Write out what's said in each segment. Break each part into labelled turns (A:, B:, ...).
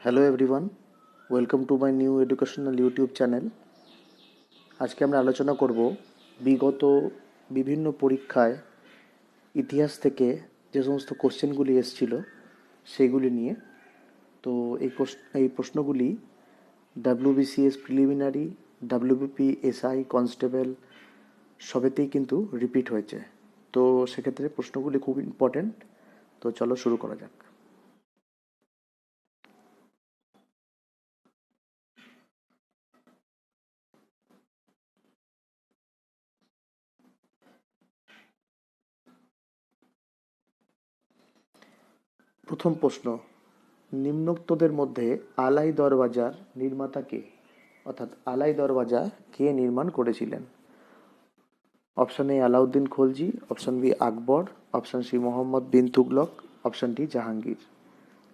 A: Hello everyone, welcome to my new educational YouTube channel. আজকে আমরা আলোচনা করব বিগত বিভিন্ন পরীক্ষায় ইতিহাস থেকে যে সমস্ত কোশ্চেনগুলি এসেছিল সেইগুলি নিয়ে। তো এই প্রশ্নগুলি WBCS preliminary, WBP SI, constable সবেতেই কিন্তু রিপিট হয়েছে। তো সেক্ষেত্রে প্রশ্নগুলি খুব ইম্পর্ট্যান্ট। তো চলো শুরু করা যাক। প্রথম প্রশ্ন, নিম্নোক্তদের মধ্যে আলাই দরওয়াজার নির্মাতা কে? অর্থাৎ আলাই দরওয়াজা কে নির্মাণ করেছিলেন? Option A Alauddin Khalji, option B Akbar, option C Mohammad bin Tughlaq, option D Jahangir.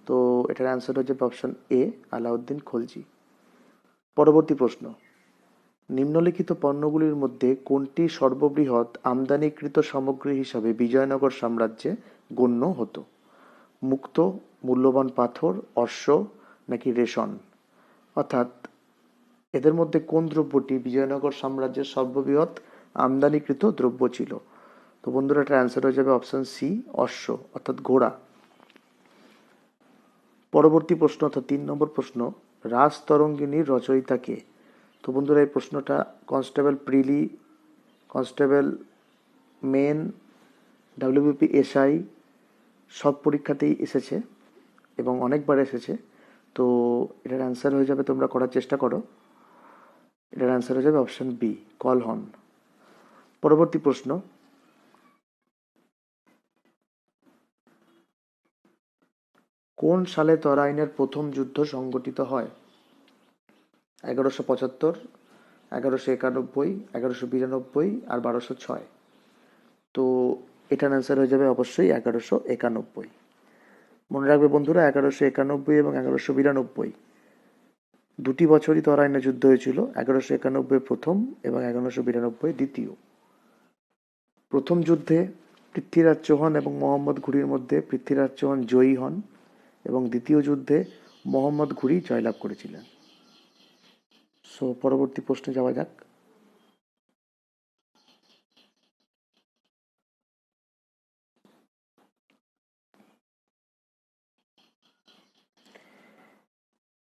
A: তো এটার অ্যান্সার হচ্ছে অপশন এ আলাউদ্দিন খলজি। পরবর্তী প্রশ্ন, নিম্নলিখিত পণ্যগুলির মধ্যে কোনটি সর্ববৃহৎ আমদানিকৃত সামগ্রী হিসাবে বিজয়নগর সাম্রাজ্যে গণ্য হতো? মুক্ত, মূল্যবান পাথর, অশ্ব নাকি রেশন? অর্থাৎ এদের মধ্যে কোন দ্রব্যটি বিজয়নগর সাম্রাজ্যের সর্ববৃহৎ আমদানিকৃত দ্রব্য ছিল? তো বন্ধুরা, এটার অ্যান্সার হয়ে যাবে অপশন সি অশ্ব অর্থাৎ ঘোড়া। পরবর্তী প্রশ্ন অর্থাৎ 3 নম্বর প্রশ্ন, রাজতরঙ্গিনীর রচয়িতা কে? তো বন্ধুরা, এই প্রশ্নটা constable prelim, constable main, WBP SI সব পরীক্ষাতেই এসেছে এবং অনেকবার এসেছে। তো এটার অ্যান্সার হয়ে যাবে, তোমরা করার চেষ্টা করো, এটার অ্যান্সার হয়ে যাবে অপশন বি কলহন। পরবর্তী প্রশ্ন, কোন সালে তরাইনের প্রথম যুদ্ধ সংগঠিত হয়? 1175, 1191, 1192 আর 1206। তো এটার অ্যান্সার হয়ে যাবে অবশ্যই 1191। মনে রাখবে বন্ধুরা, 1191 এবং 1192 দুটি বছরই তরাইনে যুদ্ধ হয়েছিল। 1191 প্রথম এবং 1192 দ্বিতীয়। প্রথম যুদ্ধে পৃথ্বীরাজ চৌহান এবং মোহাম্মদ ঘুরির মধ্যে পৃথ্বীরাজ চৌহান জয়ী হন এবং দ্বিতীয় যুদ্ধে মোহাম্মদ ঘুরি জয়লাভ করেছিলেন। সো পরবর্তী প্রশ্নে যাওয়া যাক।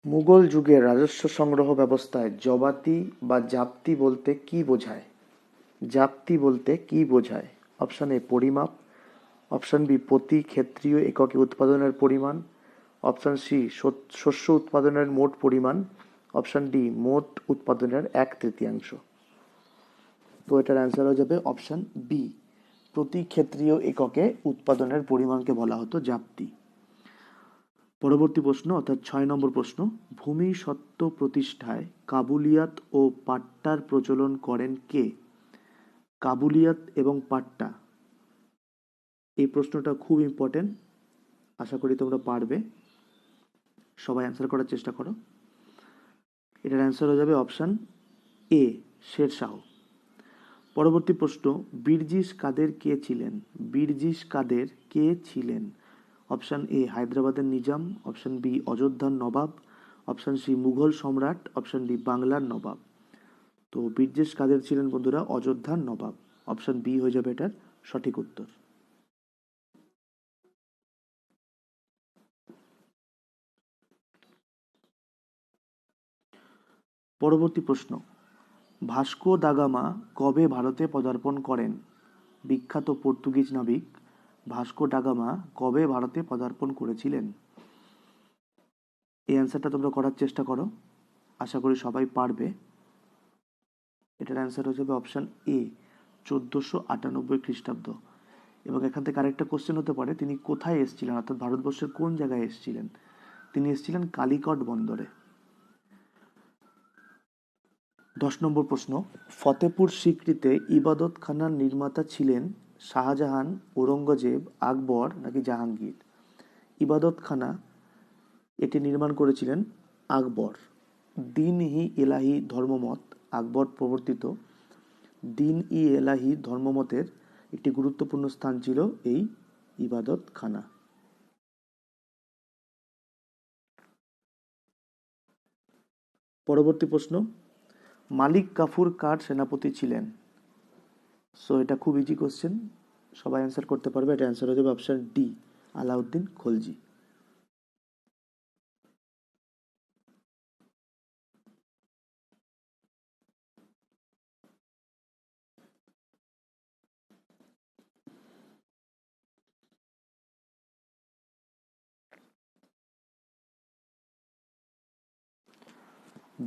A: মুঘল যুগের রাজস্ব সংগ্রহ ব্যবস্থায় জবাতি বা জাপ্তি বলতে কি বোঝায়? জাপ্তি বলতে কি বোঝায়? অপশন এ পরিমাপ, অপশন বি প্রতি ক্ষেত্রীয় এককে উৎপাদনের পরিমাণ, অপশন সি শস্য উৎপাদনের মোট পরিমাণ, অপশন ডি মোট উৎপাদনের 1/3। তো এটার অ্যান্সার হয়ে যাবে অপশন বি প্রতি ক্ষেত্রীয় এককে উৎপাদনের পরিমাণকে বলা হতো জাপ্তি। পরবর্তী প্রশ্ন অর্থাৎ 6 নম্বর প্রশ্ন, ভূমি সত্ত্ব প্রতিষ্ঠায় কাবুলিয়াত ও পাট্টার প্রচলন করেন কে? কাবুলিয়াত এবং পাট্টা, এই প্রশ্নটা খুব ইম্পর্টেন্ট, আশা করি তোমরা পারবে। সবাই অ্যান্সার করার চেষ্টা করো। এটার অ্যান্সার হয়ে যাবে অপশন এ শেরশাহ। পরবর্তী প্রশ্ন, বীরজিস কাদের কে ছিলেন? বীরজিস কাদের কে ছিলেন? অপশন এ হায়দ্রাবাদের নিজাম, অপশন বি অযোধ্যার নবাব, অপশন সি মুঘল সম্রাট, অপশন ডি বাংলার নবাব। তো বীরজিস কাদের ছিলেন বন্ধুরা? অযোধ্যার নবাব। অপশন বি হয়ে যাবে এটার সঠিক উত্তর। পরবর্তী প্রশ্ন, ভাস্কো দা গামা কবে ভারতে পদার্পণ করেন? বিখ্যাত পর্তুগিজ নাবিক ভাস্কো ডা গামা কবে ভারতে পদার্পণ করেছিলেন? এই অ্যান্সারটা তোমরা করার চেষ্টা করো, আশা করি সবাই পারবে। এটার অ্যান্সার হয়ে যাবে অপশন এ 1498 খ্রিস্টাব্দ। এবং এখান থেকে আরেকটা কোশ্চেন হতে পারে, তিনি কোথায় এসেছিলেন, অর্থাৎ ভারতবর্ষের কোন জায়গায় এসেছিলেন? তিনি এসেছিলেন কালিকট বন্দরে। 10 নম্বর প্রশ্ন, ফতেপুর সিক্রিতে ইবাদত খানার নির্মাতা ছিলেন শাহজাহান, ঔরঙ্গজেব, আকবর নাকি জাহাঙ্গীর? ইবাদত খানা এটি নির্মাণ করেছিলেন আকবর। দিন ই এলাহি ধর্মমত আকবর প্রবর্তিত দিন ই এলাহি ধর্মমতের একটি গুরুত্বপূর্ণ স্থান ছিল এই ইবাদত খানা। পরবর্তী প্রশ্ন, মালিক কাফুর কার সেনাপতি ছিলেন? সো এটা খুব ইজি কোশ্চেন, সবাই অ্যান্সার করতে পারবে। এটা অ্যান্সার হয়ে যাবে অপশন ডি, আলাউদ্দিন খলজি।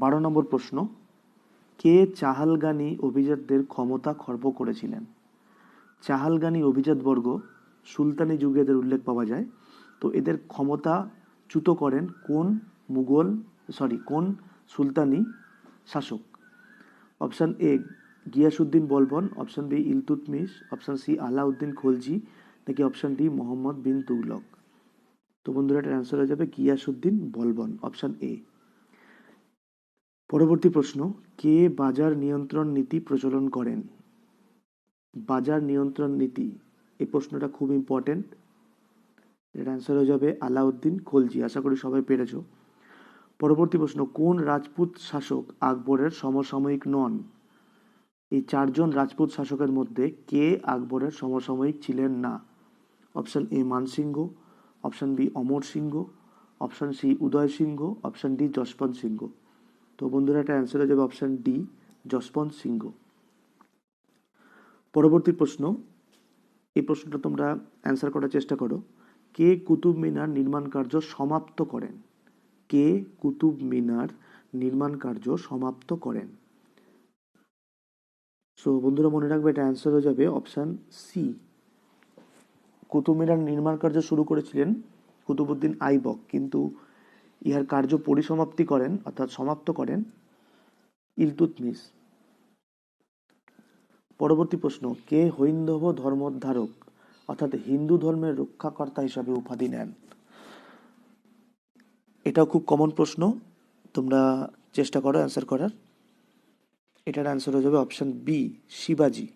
A: বারো নম্বর প্রশ্ন, কে চাহালগানি অভিজাতদের ক্ষমতা খর্ব করেছিলেন? চাহালগানি অভিজাতবর্গ সুলতানি যুগে এদের উল্লেখ পাওয়া যায়। তো এদের ক্ষমতা চ্যুত করেন কোন সুলতানি শাসক? Option A Ghiyasuddin Balban, option B Iltutmish, option C Alauddin Khalji, নাকি অপশান ডি মোহাম্মদ বিন তুগলক? তো বন্ধুরা এটার অ্যান্সার হয়ে যাবে গিয়াসুদ্দিন বলবন, অপশান এ। পরবর্তী প্রশ্ন, কে বাজার নিয়ন্ত্রণ নীতি প্রচলন করেন? বাজার নিয়ন্ত্রণ নীতি, এই প্রশ্নটা খুব ইম্পর্টেন্ট। এর অ্যান্সার হয়ে যাবে আলাউদ্দিন খলজি। আশা করি সবাই পেরেছ। পরবর্তী প্রশ্ন, কোন রাজপুত শাসক আকবরের সমসাময়িক নন? এই চারজন রাজপুত শাসকের মধ্যে কে আকবরের সমসাময়িক ছিলেন না? Option A Man Singh, option B Amar Singh, option C Uday Singh, option D Jaswant Singh. তো বন্ধুরা এটা অ্যান্সার হয়ে যাবে অপশন ডি, যশবন্ত সিংহ। পরবর্তী প্রশ্ন, এই প্রশ্নটা তোমরা অ্যান্সার করার চেষ্টা করো। কে কুতুব মিনার নির্মাণ কার্য সমাপ্ত করেন? কে কুতুব মিনার নির্মাণ কার্য সমাপ্ত করেন? সো বন্ধুরা মনে রাখবে এটা অ্যান্সার হয়ে যাবে অপশান সি, কুতুব মিনার নির্মাণ কার্য শুরু করেছিলেন কুতুবুদ্দিন আইবক, কিন্তু ইহার কার্য পরিসমাপ্তি করেন অর্থাৎ সমাপ্ত করেন ইলতুৎমিশ। পরবর্তী প্রশ্ন, কে হৈন্দব ধর্মোদ্ধারক অর্থাৎ হিন্দু ধর্মের রক্ষাকর্তা হিসাবে উপাধি নেন? এটাও খুব কমন প্রশ্ন, তোমরা চেষ্টা করো অ্যান্সার করার। এটার অ্যান্সার হয়ে যাবে অপশন বি, শিবাজি।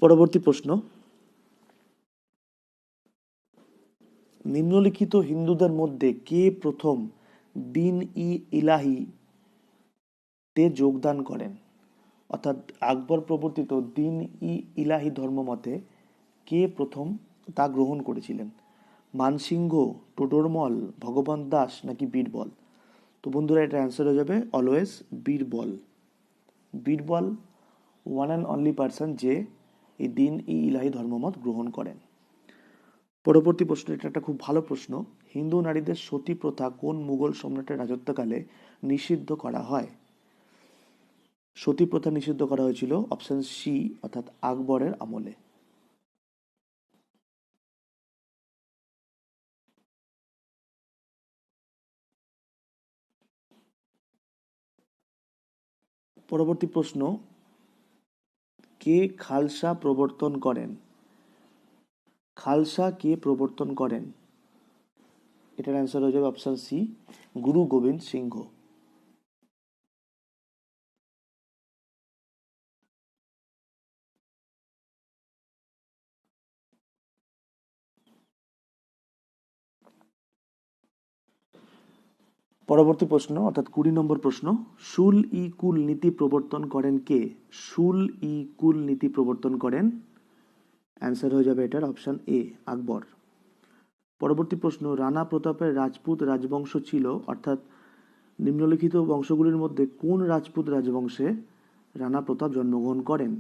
A: পরবর্তী প্রশ্ন, নিম্নলিখিত হিন্দুদের মধ্যে কে প্রথম দিন ই ইলাহি তে যোগদান করেন? অর্থাৎ আকবর প্রবর্তিত দিন ই ইলাহি ধর্মমতে কে প্রথম তা গ্রহণ করেছিলেন? মানসিংহ, টোডরমল, ভগবান দাস, নাকি বীরবল? তো বন্ধুরা এটা অ্যান্সার হয়ে যাবে always Birbal. Birbal one and only person যে এই দিন ই ইলাহি ধর্মমত গ্রহণ করেন। পরবর্তী প্রশ্ন, এটা একটা খুব ভালো প্রশ্ন। হিন্দু নারীদের সতী প্রথা কোন মুঘল সম্রাটের রাজত্বকালে নিষিদ্ধ করা হয়? সতী প্রথা নিষিদ্ধ করা হয়েছিল অপশন সি অর্থাৎ আকবরের আমলে। পরবর্তী প্রশ্ন, কে খালসা প্রবর্তন করেন? খালসা কে প্রবর্তন করেন? এটার অ্যান্সার হয়ে যাবে অপশন সি, গুরু গোবিন্দ সিংহ। পরবর্তী প্রশ্ন অর্থাৎ 20 নম্বর প্রশ্ন, শুল ই কুল নীতি প্রবর্তন করেন কে? শুল ই কুল নীতি প্রবর্তন করেন, অ্যান্সার হয়ে যাবে এটার অপশন এ, আকবর। পরবর্তী প্রশ্ন, রানা প্রতাপের রাজপুত রাজবংশ ছিল অর্থাৎ নিম্নলিখিত বংশগুলির মধ্যে কোন রাজপুত রাজবংশে রানা প্রতাপ জন্মগ্রহণ করেন?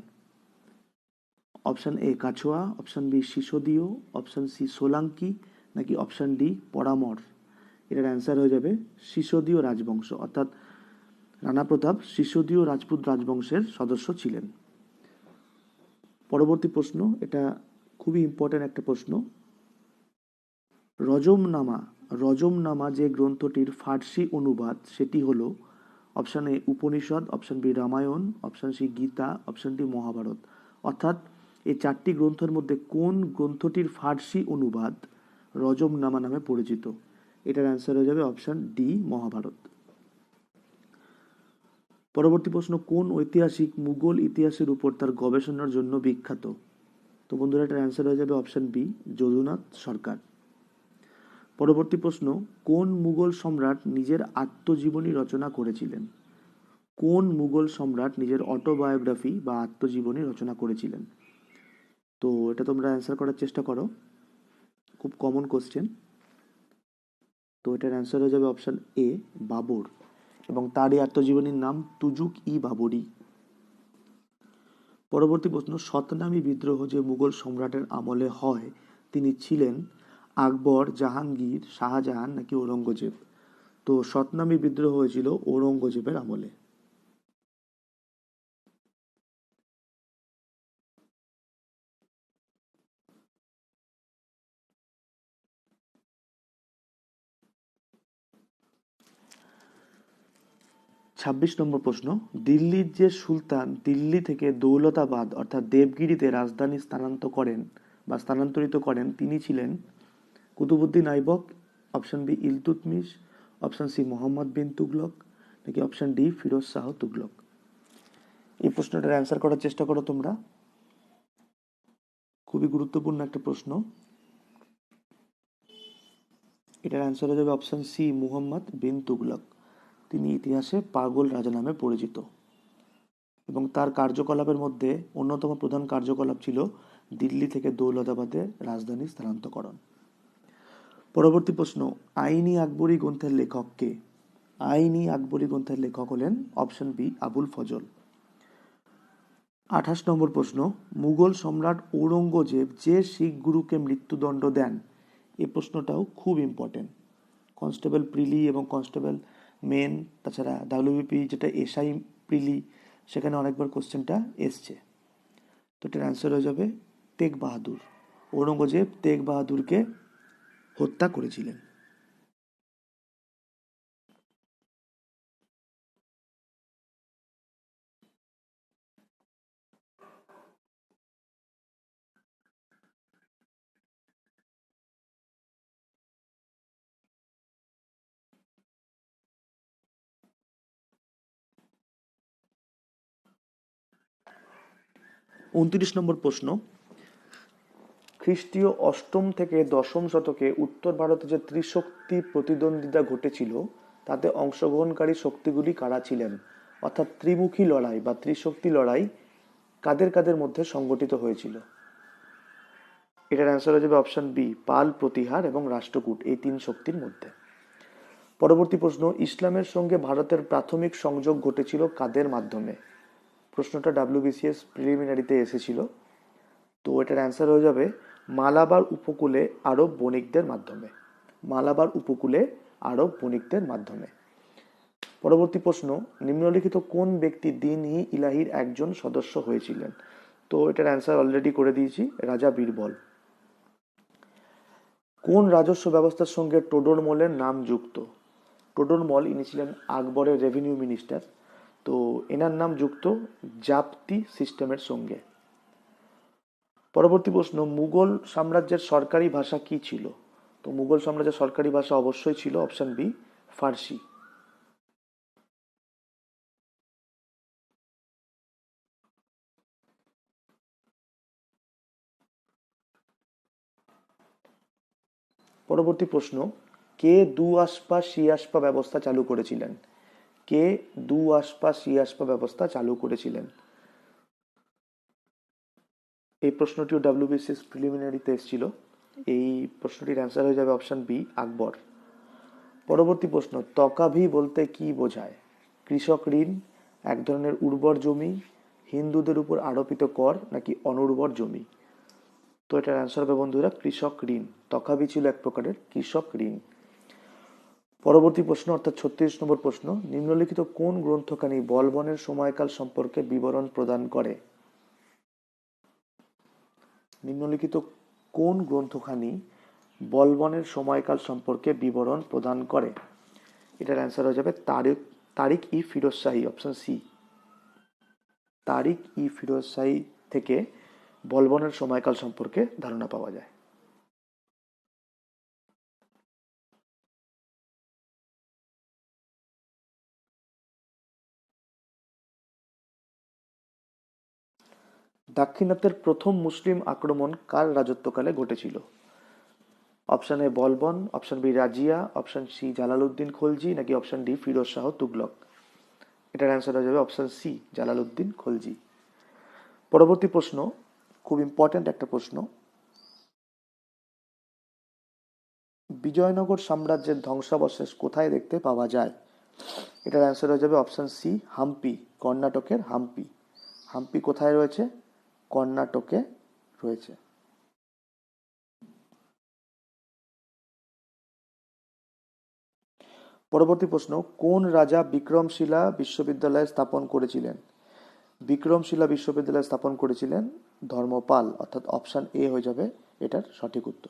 A: Option A Kachhwaha, option B Sisodia, option C Solanki, নাকি অপশন ডি পরামর? এটার অ্যান্সার হয়ে যাবে সিসোদীয় রাজবংশ, অর্থাৎ রানা প্রতাপ সিসোদীয় রাজপুত রাজবংশের সদস্য ছিলেন। পরবর্তী প্রশ্ন, এটা খুবই ইম্পর্টেন্ট একটা প্রশ্ন। রজমনামা রজমনামা যে গ্রন্থটির ফার্সি অনুবাদ সেটি হলো option A Upanishad, option B Ramayana, option C Gita, option D Mahabharata. অর্থাৎ এই চারটি গ্রন্থের মধ্যে কোন গ্রন্থটির ফার্সি অনুবাদ রজমনামা নামে পরিচিত? এটার অ্যান্সার হয়ে যাবে অপশন ডি, মহাভারত। পরবর্তী প্রশ্ন, কোন ঐতিহাসিক মুঘল ইতিহাসের উপর তার গবেষণার জন্য বিখ্যাত? তো বন্ধুরা এটার অ্যান্সার হয়ে যাবে অপশন বি, যদুনাথ সরকার। পরবর্তী প্রশ্ন, কোন মুঘল সম্রাট নিজের আত্মজীবনী রচনা করেছিলেন? কোন মুঘল সম্রাট নিজের অটোবায়োগ্রাফি বা আত্মজীবনী রচনা করেছিলেন? তো এটা তোমরা অ্যান্সার করার চেষ্টা করো, খুব কমন কোশ্চেন। তো এটার অ্যান্সার হয়ে যাবে অপশন এ, বাবর, এবং তারই আত্মজীবনীর নাম তুজুক ই বাবরি। পরবর্তী প্রশ্ন, শতনামী বিদ্রোহ যে মুঘল সম্রাটের আমলে হয় তিনি ছিলেন আকবর, জাহাঙ্গীর, শাহজাহান নাকি ঔরঙ্গজেব? তো শতনামী বিদ্রোহ হয়েছিল ঔরঙ্গজেবের আমলে। 26 নম্বর প্রশ্ন, দিল্লির যে সুলতান দিল্লি থেকে দৌলতাবাদ অর্থাৎ দেবগিরিতে রাজধানী স্থানান্তরিত করেন তিনি ছিলেন Qutubuddin Aibak, option B Iltutmish, option C Mohammad bin Tughlaq নাকি অপশন ডি ফিরোজ শাহ তুগলক? এই প্রশ্নটার অ্যান্সার করার চেষ্টা করো তোমরা, খুবই গুরুত্বপূর্ণ একটা প্রশ্ন। এটার অ্যান্সার হয়ে যাবে অপশন সি, মুহাম্মদ বিন তুগলক। তিনি ইতিহাসে পাগল রাজা নামে পরিচিত এবং তার কার্যকলাপের মধ্যে অন্যতম প্রধান কার্যকলাপ ছিল দিল্লি থেকে দৌলতাবাদে রাজধানী স্থানান্তরকরণ। পরবর্তী প্রশ্ন, আইনি আকবরী গ্রন্থের লেখক কে? আইনি আকবরী গ্রন্থের লেখক হলেন অপশন বি, আবুল ফজল। 28 নম্বর প্রশ্ন, মুঘল সম্রাট ঔরঙ্গজেব যে শিখ গুরুকে মৃত্যুদণ্ড দেন, এই প্রশ্নটাও খুব ইম্পর্টেন্ট। কনস্টেবল প্রিলি এবং কনস্টেবল মেন, তাছাড়া ডাব্লিউবিপি যেটা এসআই প্রিলি, সেখানে অনেকবার কোশ্চেনটা এসছে। তো এটার অ্যান্সার হয়ে যাবে তেগ বাহাদুর। ঔরঙ্গজেব তেগ বাহাদুরকে হত্যা করেছিলেন। 29 নম্বর প্রশ্ন, খ্রিস্টীয় অষ্টম থেকে দশম শতকে উত্তর ভারতে যে ত্রিশক্তি প্রতিদ্বন্দ্বিতা ঘটেছিল তাতে অংশগ্রহণকারী শক্তিগুলি কারা ছিলেন? অর্থাৎ ত্রিমুখী লড়াই বা ত্রিশক্তি লড়াই কাদের কাদের মধ্যে সংগঠিত হয়েছিল? এটার অ্যান্সার হয়ে যাবে অপশন বি, পাল, প্রতিহার এবং রাষ্ট্রকূট, এই তিন শক্তির মধ্যে। পরবর্তী প্রশ্ন, ইসলামের সঙ্গে ভারতের প্রাথমিক সংযোগ ঘটেছিল কাদের মাধ্যমে? প্রশ্নটা ডাব্লিউবিসিএস প্রিলিমিনারিতে এসেছিল। তো এটার অ্যান্সার হয়ে যাবে মালাবার উপকূলে আরব বণিকদের মাধ্যমে। মালাবার উপকূলে আরব বণিকদের মাধ্যমে। পরবর্তী প্রশ্ন, নিম্নলিখিত কোন ব্যক্তি দিন-ই ইলাহির একজন সদস্য হয়েছিলেন? তো এটার অ্যান্সার অলরেডি করে দিয়েছি, রাজা বীরবল। কোন রাজস্ব ব্যবস্থার সঙ্গে টোডরমলের নাম যুক্ত? টোডরমল ইনি ছিলেন আকবরের রেভিনিউ মিনিস্টার। তো এনার নাম যুক্ত জাপ্তি সিস্টেমের সঙ্গে। পরবর্তী প্রশ্ন, মুঘল সাম্রাজ্যের সরকারি ভাষা কি ছিল? তো মুঘল সাম্রাজ্যের সরকারি ভাষা অবশ্যই ছিল অপশন বি, ফার্সি। পরবর্তী প্রশ্ন, কে দু আসপা সি আসপা ব্যবস্থা চালু করেছিলেন? কে দু আসপা সি আসপা ব্যবস্থা চালু করেছিলেন? এই প্রশ্নটিও ডাব্লিউবিসিএস প্রিলিমিনারিতে এসেছিল। এই প্রশ্নটির অ্যান্সার হয়ে যাবে অপশন বি, আকবর। পরবর্তী প্রশ্ন, তকাভি বলতে কি বোঝায়? কৃষক ঋণ, এক ধরনের উর্বর জমি, হিন্দুদের উপর আরোপিত কর নাকি অনুর্বর জমি? তো এটার অ্যান্সার হবে বন্ধুরা কৃষক ঋণ। তকাভি ছিল এক প্রকারের কৃষক ঋণ। পরবর্তী প্রশ্ন অর্থাৎ 36 নম্বর প্রশ্ন, নিম্নলিখিত কোন গ্রন্থখানি বলবনের সময়কাল সম্পর্কে বিবরণ প্রদান করে? নিম্নলিখিত কোন গ্রন্থখানি বলবনের সময়কাল সম্পর্কে বিবরণ প্রদান করে? এটার অ্যান্সার হয়ে যাবে তারিক ই ফিরোজ শাহী, অপশন সি। তারিক ই ফিরোজ শাহী থেকে বলবনের সময়কাল সম্পর্কে ধারণা পাওয়া যায়। দাক্ষিণাত্যের প্রথম মুসলিম আক্রমণ কার রাজত্বকালে ঘটেছিল? Option A Balban, option B Razia, option C Jalaluddin Khalji, নাকি অপশন ডি ফিরোজ শাহ তুগলক? এটার অ্যান্সার হয়ে যাবে অপশন সি জালালউদ্দিন খলজি। পরবর্তী প্রশ্ন, খুব ইম্পর্ট্যান্ট একটা প্রশ্ন। বিজয়নগর সাম্রাজ্যের ধ্বংসাবশেষ কোথায় দেখতে পাওয়া যায়? এটার অ্যান্সার হয়ে যাবে অপশন সি হাম্পি, কর্ণাটকের হাম্পি। হাম্পি কোথায় রয়েছে? কর্ণাটকে রয়েছে। পরবর্তী প্রশ্ন, কোন রাজা বিক্রমশিলা বিশ্ববিদ্যালয় স্থাপন করেছিলেন? বিক্রমশিলা বিশ্ববিদ্যালয় স্থাপন করেছিলেন ধর্মপাল, অর্থাৎ অপশন এ হয়ে যাবে এটার সঠিক উত্তর।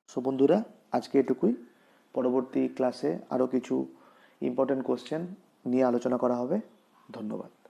A: সো বন্ধুরা, আজকে এটুকুই। পরবর্তী ক্লাসে আরও কিছু ইম্পর্টেন্ট কোশ্চেন নিয়ে আলোচনা করা হবে। ধন্যবাদ।